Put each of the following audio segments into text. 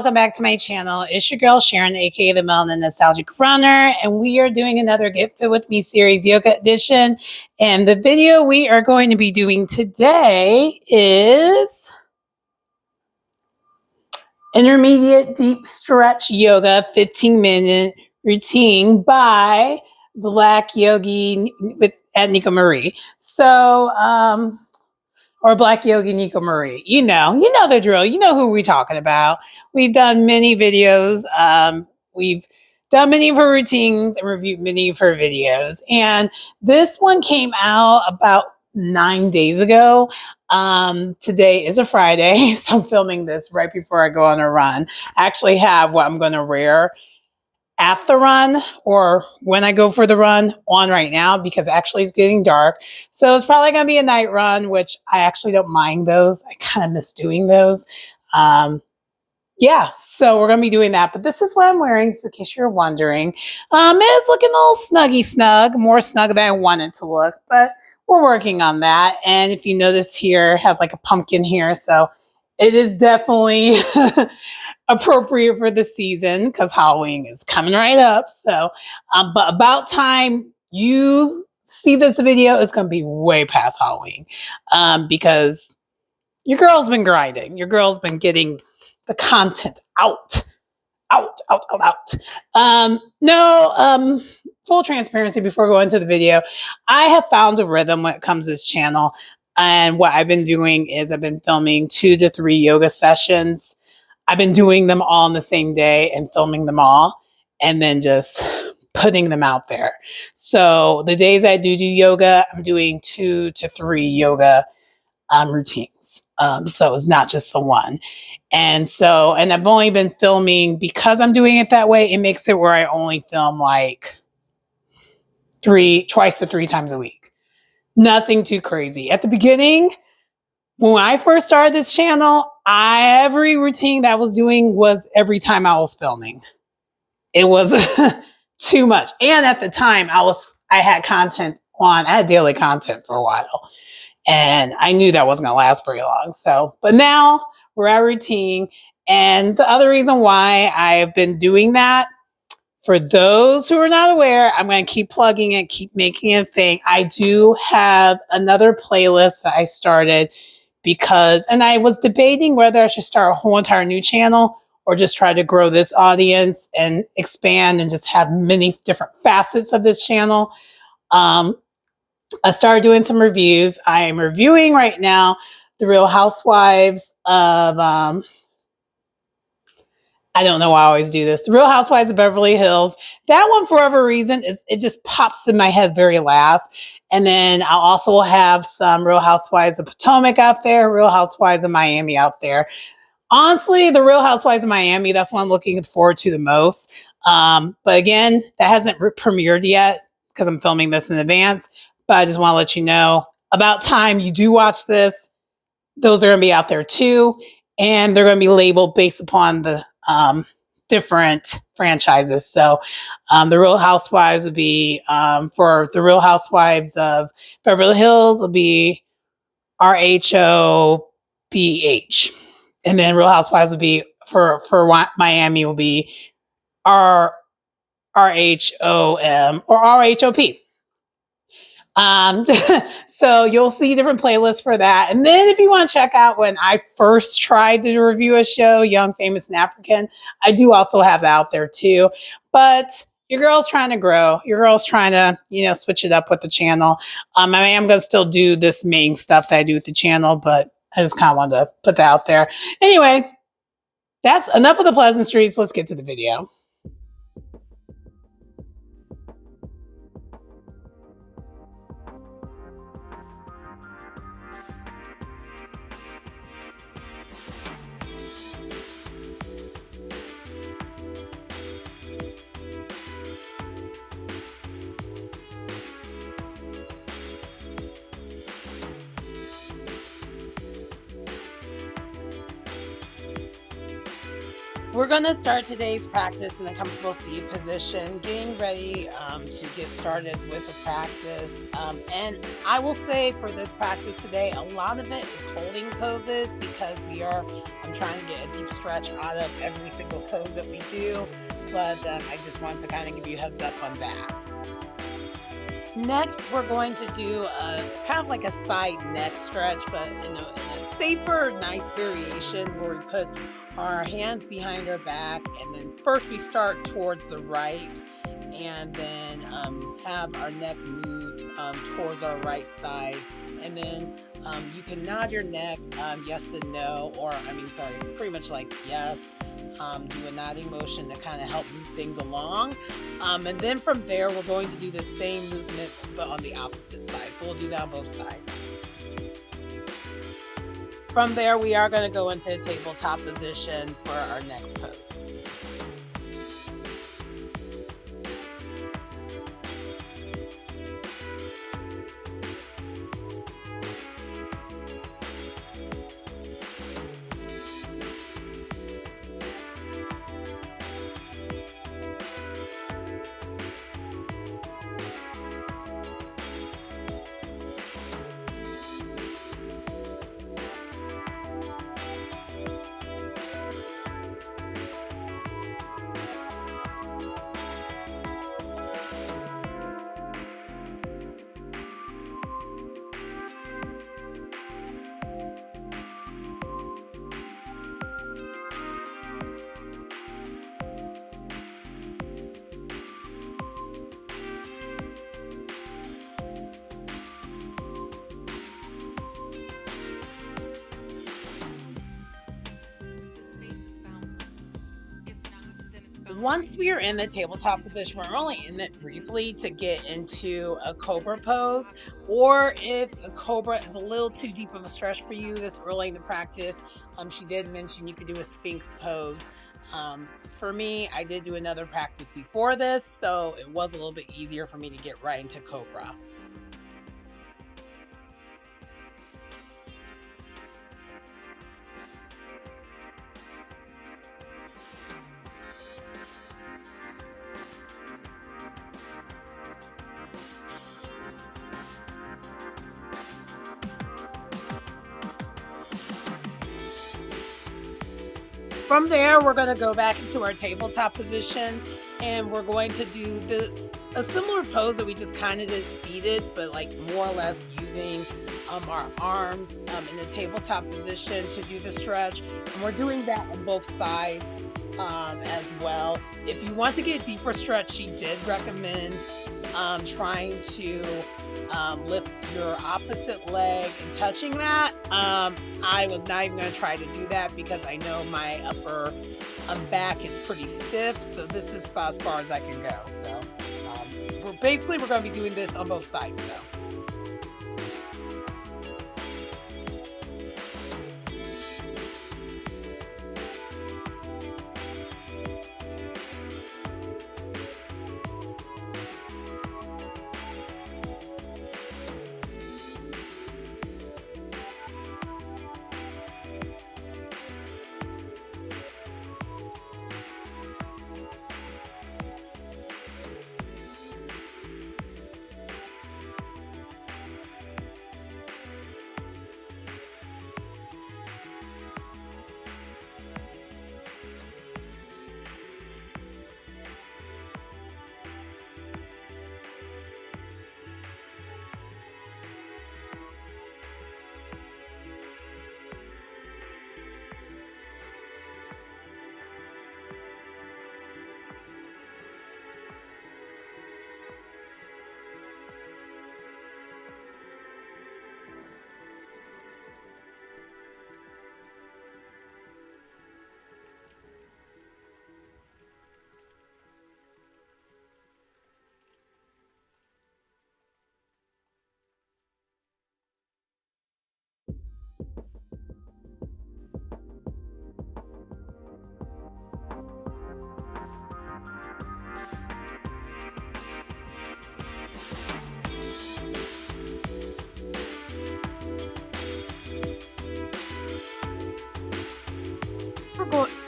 welcome back to my channel. It's your girl Sharon, aka the Melanin Nostalgic Runner, and we are doing another Get Fit With Me series yoga edition. And the video we are going to be doing today is intermediate deep stretch yoga 15-minute routine by Black Yogi at Nico Marie. Or Black Yogi Nico Marie. You know the drill. You know who we're talking about. We've done many videos. We've done many of her routines and reviewed many of her videos. And this one came out about 9 days ago. Today is a Friday, so I'm filming this right before I go on a run. I actually have what I'm going to wear at the run or when I go for the run on right now because actually it's getting dark. So it's probably going to be a night run, which I actually don't mind those. I kind of miss doing those. Yeah, so we're going to be doing that. But this is what I'm wearing, just in case you're wondering. It's looking a little snug, more snug than I want it to look. But we're working on that. And if you notice here, it has like a pumpkin here. So it is definitely appropriate for the season because Halloween is coming right up. So, but about time you see this video, it's going to be way past Halloween because your girl's been grinding. Your girl's been getting the content out. Full transparency before going to the video. I have found a rhythm when it comes to this channel. And what I've been doing is I've been filming 2 to 3 yoga sessions. I've been doing them all on the same day and filming them all and then just putting them out there. So the days I do yoga, I'm doing 2 to 3 yoga routines. So it's not just the one. And I've only been filming because I'm doing it that way. It makes it where I only film like twice to 3 times a week. Nothing too crazy. At the beginning, when I first started this channel, every routine that I was doing was every time I was filming. It was too much. And at the time I had daily content for a while and I knew that wasn't going to last very long. But now we're at routine. And the other reason why I've been doing that, for those who are not aware, I'm going to keep plugging it, keep making it a thing. I do have another playlist that I started and I was debating whether I should start a whole entire new channel or just try to grow this audience and expand and just have many different facets of this channel. I started doing some reviews. I am reviewing right now The Real Housewives of I don't know why I always do this. The Real Housewives of Beverly Hills. That one, for whatever reason, it just pops in my head very last. And then I'll also have some Real Housewives of Potomac out there, Real Housewives of Miami out there. Honestly, the Real Housewives of Miami, that's what I'm looking forward to the most. But again, that hasn't premiered yet because I'm filming this in advance. But I just want to let you know, about time you do watch this, those are going to be out there too. And they're going to be labeled based upon the different franchises. So the Real Housewives would be, for the Real Housewives of Beverly Hills will be RHOBH. And then Real Housewives would be, for Miami will be RHOM or RHOP. So you'll see different playlists for that. And then if you want to check out when I first tried to review a show, Young, Famous, and African, I do also have that out there too. But your girl's trying to grow. Your girl's trying to, switch it up with the channel. I am going to still do this main stuff that I do with the channel, but I just kind of wanted to put that out there. Anyway, that's enough of the pleasantries. Let's get to the video. We're going to start today's practice in a comfortable seat position, getting ready to get started with the practice. And I will say for this practice today, a lot of it is holding poses because I'm trying to get a deep stretch out of every single pose that we do. But I just wanted to kind of give you a heads up on that. Next, we're going to do kind of like a side neck stretch, but in a safer, nice variation where we put our hands behind our back, and then first we start towards the right, and then have our neck moved towards our right side, and then you can nod your neck yes and no, or pretty much like yes. Do a nodding motion to kind of help move things along. And then from there, we're going to do the same movement, but on the opposite side. So we'll do that on both sides. From there, we are going to go into a tabletop position for our next pose. Once we are in the tabletop position, we're only in it briefly to get into a cobra pose, or if a cobra is a little too deep of a stretch for you this early in the practice, she did mention you could do a sphinx pose. For me, I did do another practice before this, so it was a little bit easier for me to get right into cobra. From there, we're going to go back into our tabletop position, and we're going to do a similar pose that we just kind of did seated, but like more or less using our arms in the tabletop position to do the stretch. And we're doing that on both sides as well. If you want to get a deeper stretch, she did recommend trying to lift your opposite leg and touching that. I was not even going to try to do that because I know my upper back is pretty stiff, so this is about as far as I can go. So we're going to be doing this on both sides though.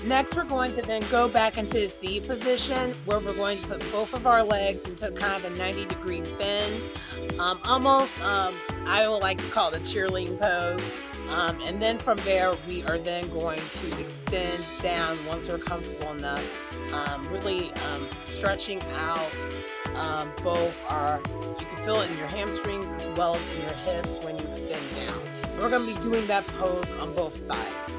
Next, we're going to then go back into the C position where we're going to put both of our legs into kind of a 90-degree bend. Almost, I would like to call it a cheerleading pose. And then from there, we are then going to extend down once we're comfortable enough, really stretching out both our, you can feel it in your hamstrings as well as in your hips when you extend down. And we're going to be doing that pose on both sides.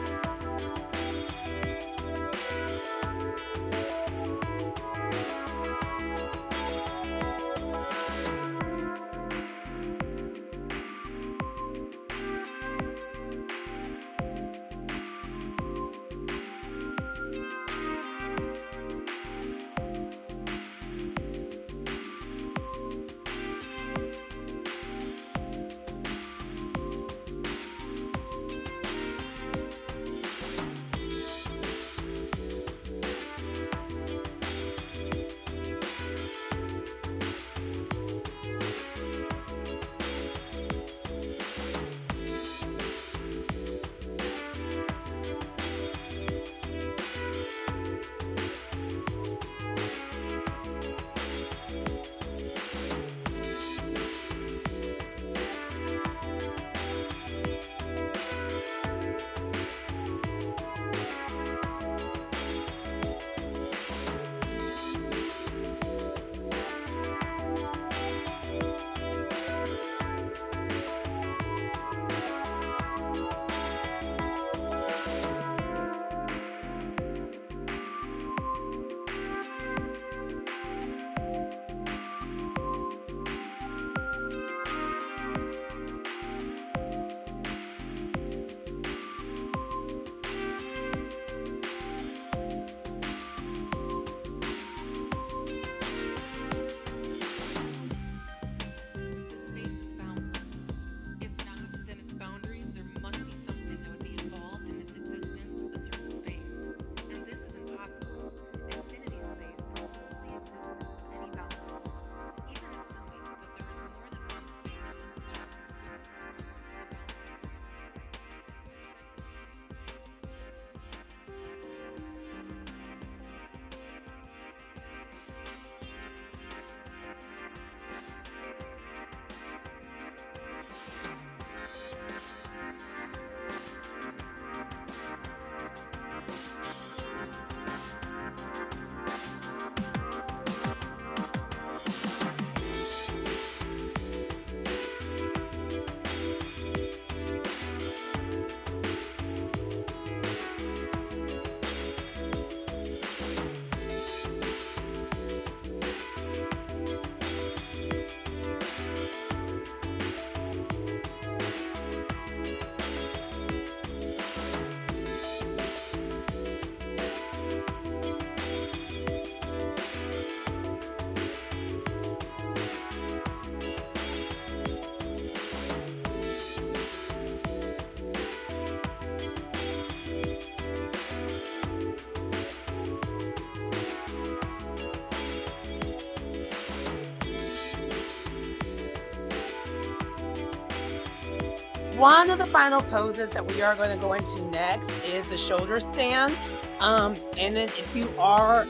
One of the final poses that we are going to go into next is the shoulder stand. And then if you are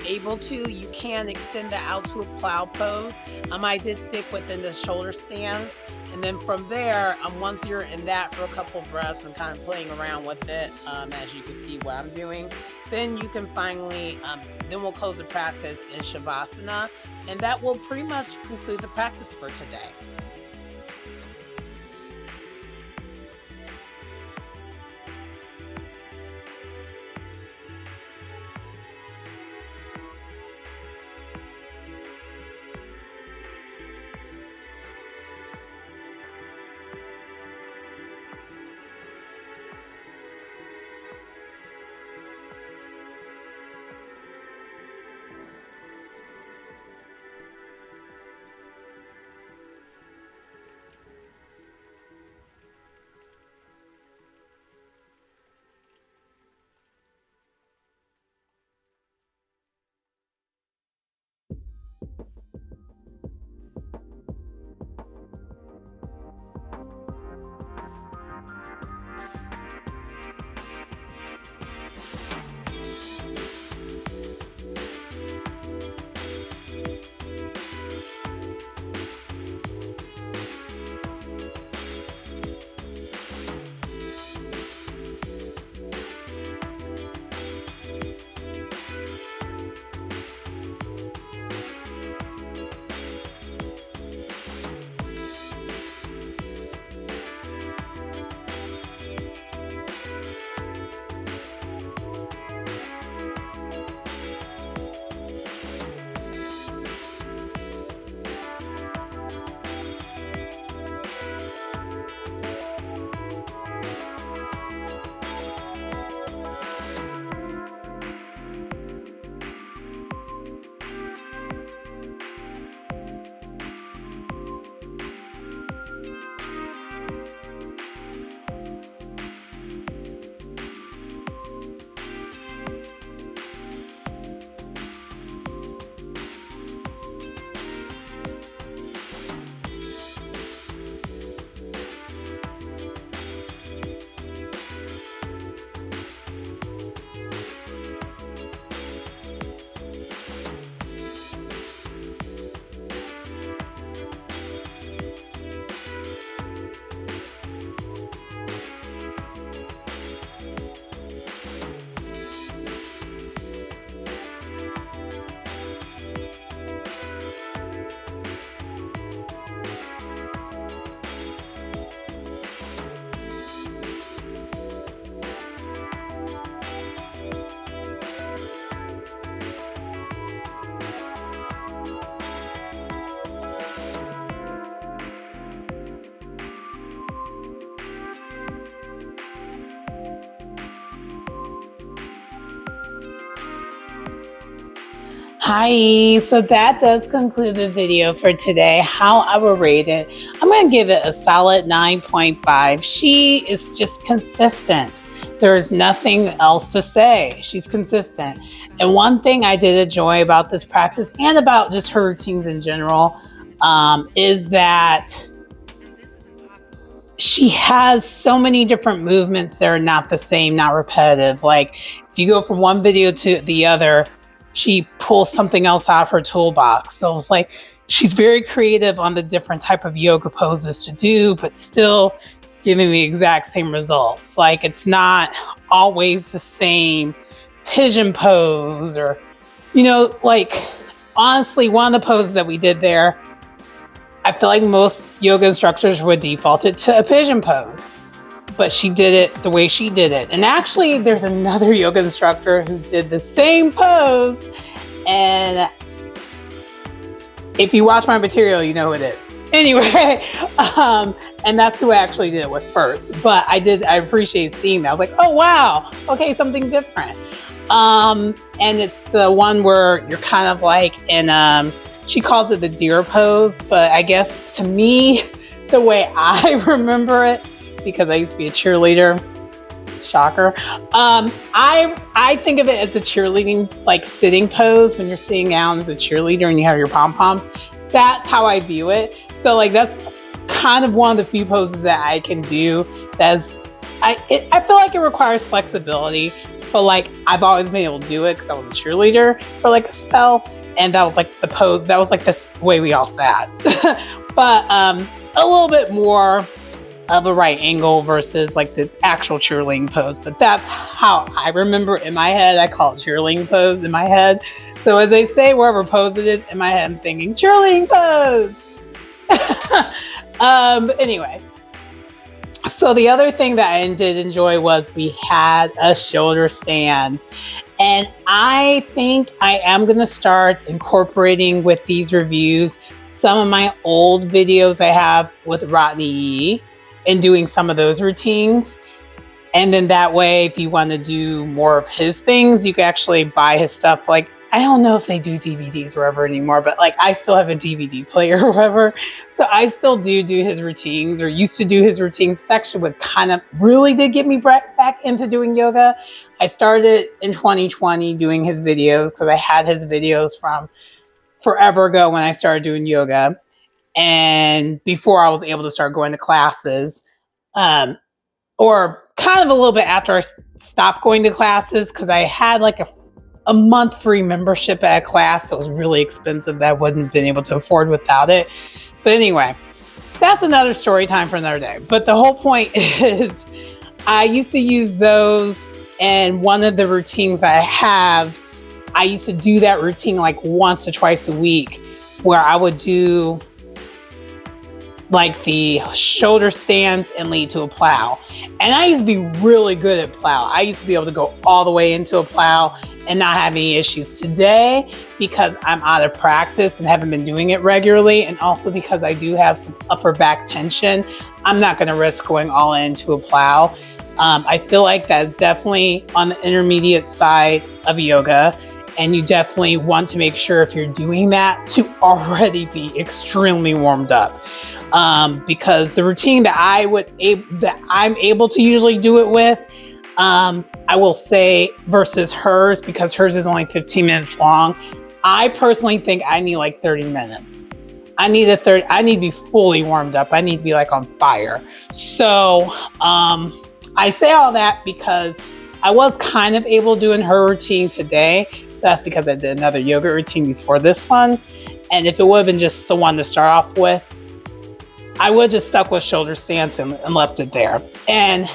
able to, you can extend that out to a plow pose. I did stick within the shoulder stands. And then from there, once you're in that for a couple breaths and kind of playing around with it, as you can see what I'm doing, then you can finally, then we'll close the practice in Shavasana. And that will pretty much conclude the practice for today. Hi, so that does conclude the video for today. How I would rate it, I'm going to give it a solid 9.5. She is just consistent. There's nothing else to say. She's consistent. And one thing I did enjoy about this practice and about just her routines in general is that she has so many different movements that are not the same, not repetitive. Like if you go from one video to the other, she pulls something else out of her toolbox. So it's like she's very creative on the different type of yoga poses to do, but still giving the exact same results. Like it's not always the same pigeon pose or, like honestly, one of the poses that we did there, I feel like most yoga instructors would default it to a pigeon pose, but she did it the way she did it. And actually there's another yoga instructor who did the same pose. And if you watch my material, you know who it is. Anyway, and that's who I actually did it with first. But I appreciate seeing that. I was like, oh wow, okay, something different. And it's the one where you're kind of like in she calls it the deer pose, but I guess to me, the way I remember it, because I used to be a cheerleader, shocker. I think of it as a cheerleading, like sitting pose when you're sitting down as a cheerleader and you have your pom-poms. That's how I view it. So like that's kind of one of the few poses that I can do. I feel like it requires flexibility, but like I've always been able to do it because I was a cheerleader for like a spell. And that was like the pose, that was like the way we all sat. But a little bit more of a right angle versus like the actual cheerleading pose. But that's how I remember in my head. I call it cheerleading pose in my head. So as they say, wherever pose it is, in my head I'm thinking cheerleading pose. Anyway. So the other thing that I did enjoy was we had a shoulder stand. And I think I am going to start incorporating with these reviews some of my old videos I have with Rodney and doing some of those routines. And then that way, if you want to do more of his things, you can actually buy his stuff. Like, I don't know if they do DVDs wherever anymore, but like I still have a DVD player or whatever. So I still do his routines, or used to do his routines. This actually what kind of really did get me back into doing yoga. I started in 2020 doing his videos because I had his videos from forever ago when I started doing yoga. And before I was able to start going to classes, or kind of a little bit after I stopped going to classes, because I had like a month free membership at a class that was really expensive that I wouldn't have been able to afford without it. But anyway, that's another story time for another day. But the whole point is I used to use those, and one of the routines I have, I used to do that routine like once or twice a week, where I would do like the shoulder stands and lead to a plow. And I used to be really good at plow. I used to be able to go all the way into a plow and not have any issues. Today, because I'm out of practice and haven't been doing it regularly, and also because I do have some upper back tension, I'm not going to risk going all into a plow. I feel like that's definitely on the intermediate side of yoga, and you definitely want to make sure if you're doing that to already be extremely warmed up. Because the routine that I'm able to usually do it with, I will say versus hers, because hers is only 15 minutes long, I personally think I need like 30 minutes. I need to be fully warmed up. I need to be like on fire. So I say all that because I was kind of able doing her routine today. That's because I did another yoga routine before this one. And if it would have been just the one to start off with, I would have just stuck with shoulder stance and left it there. And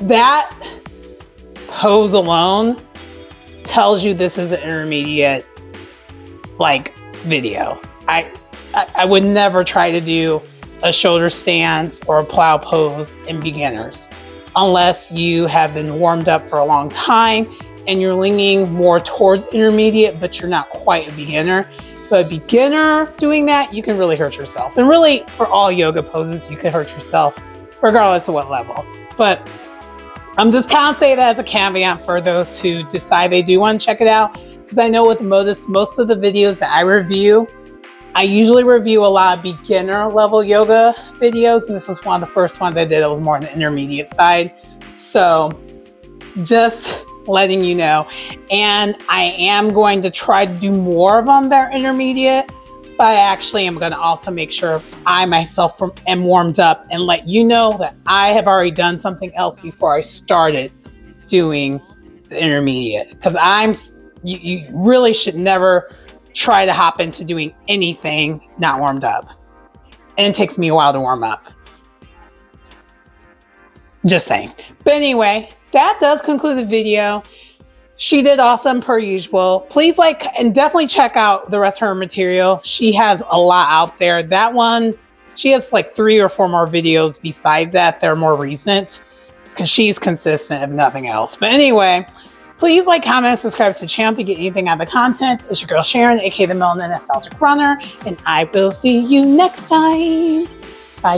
that pose alone tells you this is an intermediate like video. I would never try to do a shoulder stance or a plow pose in beginners unless you have been warmed up for a long time and you're leaning more towards intermediate, but you're not quite a beginner. But a beginner doing that, you can really hurt yourself. And really, for all yoga poses, you can hurt yourself regardless of what level. But I'm just kind of saying that as a caveat for those who decide they do want to check it out. because I know with most of the videos that I review, I usually review a lot of beginner level yoga videos, and this is one of the first ones I did. It was more on the intermediate side. So just letting you know. And I am going to try to do more of them that are intermediate, but I actually am going to also make sure I myself am warmed up and let you know that I have already done something else before I started doing the intermediate. Because you really should never try to hop into doing anything not warmed up. And it takes me a while to warm up. Just saying. But anyway, that does conclude the video. She did awesome per usual. Please like and definitely check out the rest of her material. She has a lot out there. That one, she has like 3 or 4 more videos besides that. They're more recent because she's consistent if nothing else. But anyway, please like, comment, and subscribe to the channel if you get anything out of the content. It's your girl Sharon, aka the Melanin Nostalgic Runner, and I will see you next time. Bye.